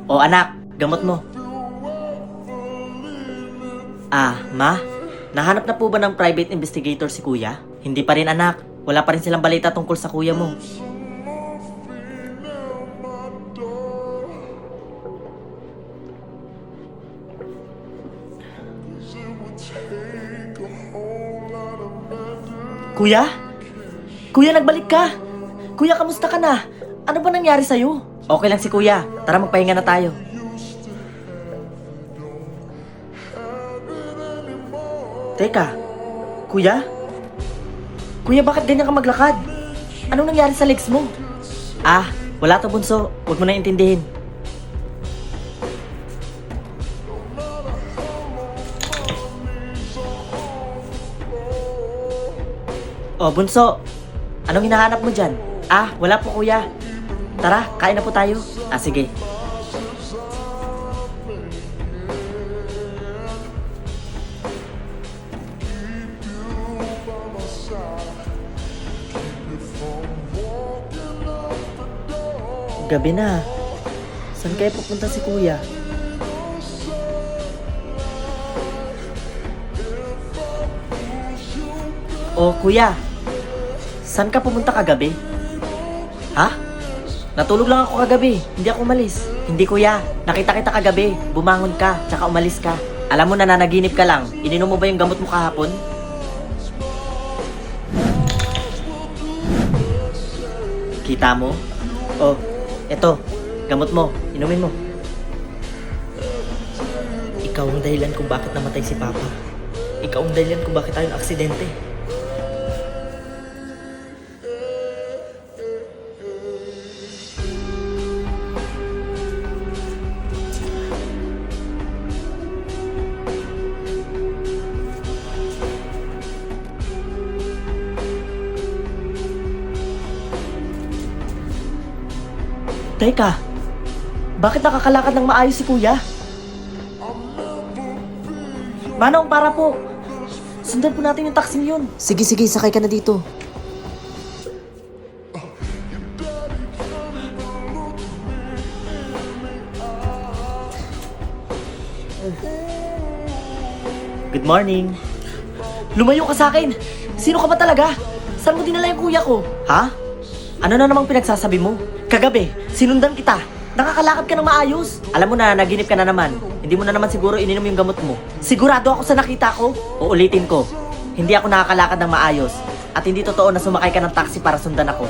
O anak, gamot mo. Ma? Nahanap na po ba ng private investigator si kuya? Hindi pa rin anak. Wala pa rin silang balita tungkol sa kuya mo. Kuya? Kuya, nagbalik ka! Kuya, kamusta ka na? Ano ba nangyari sa'yo? Okay lang si kuya. Tara, magpahinga na tayo. Teka, kuya? Kuya, bakit ganyan ka maglakad? Anong nangyari sa legs mo? Wala to bunso. Huwag mo na intindihin. Oh, bunso. Anong hinahanap mo dyan? Wala po kuya. Tara, kain na po tayo. Sige. Gabi na. Saan kaya pupunta si kuya? Oh, kuya. Saan ka pumunta kagabi? Natulog lang ako kagabi. Hindi ako umalis. Hindi kuya. Nakita kita kagabi. Bumangon ka, tsaka umalis ka. Alam mo, nananaginip ka lang. Ininom mo ba yung gamot mo kahapon? Kita mo? Oh, eto. Gamot mo. Inumin mo. Ikaw ang dahilan kung bakit namatay si Papa. Ikaw ang dahilan kung bakit tayo aksidente. Teka, bakit nakakalakad ng maayos si kuya? Manong, para po. Sundan po natin yung taxing yun. Sige, sakay ka na dito. Good morning. Lumayo ka sa akin. Sino ka ba talaga? Saan mo dinala yung kuya ko? Ano na namang pinagsasabi mo? Kagabi, sinundan kita. Nakakalakad ka ng maayos. Alam mo na, naginip ka na naman. Hindi mo na naman siguro ininom yung gamot mo. Sigurado ako sa nakita ko. Uulitin ko. Hindi ako nakakalakad ng maayos. At hindi totoo na sumakay ka ng taxi para sundan ako.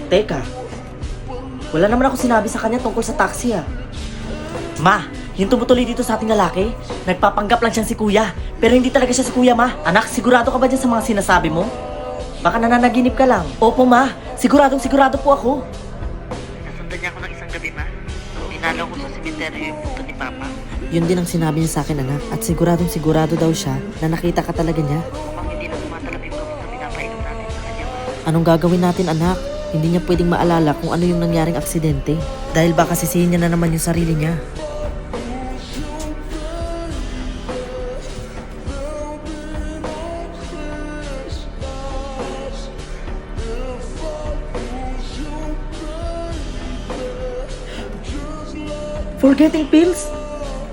Teka, wala naman ako sinabi sa kanya tungkol sa taxi Ma, yung tumutuloy dito sa ating lalaki, nagpapanggap lang siyang si kuya. Pero hindi talaga siya si kuya, ma. Anak, sigurado ka ba dyan sa mga sinasabi mo? Baka nananaginip ka lang. Opo, ma. Sigurado po ako. Nasundan niya ako ng isang gabi, ma. Dinalaw ko sa simenteryo yung puto ni Papa. Yun din ang sinabi niya sa akin, anak. At sigurado daw siya na nakita ka talaga niya. Mukhang hindi na tumatalab yung gamot na pinapainom natin sa kanya, ma. Anong gagawin natin, anak? Hindi niya pwedeng maalala kung ano yung nangyaring aksidente. Dahil baka sisihin niya na naman yung sarili niya. Forgetting pills?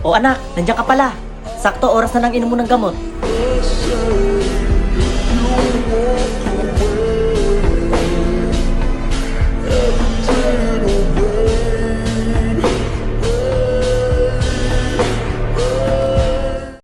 O anak, nandiyan ka pala. Sakto, oras na nang inom mo ng gamot.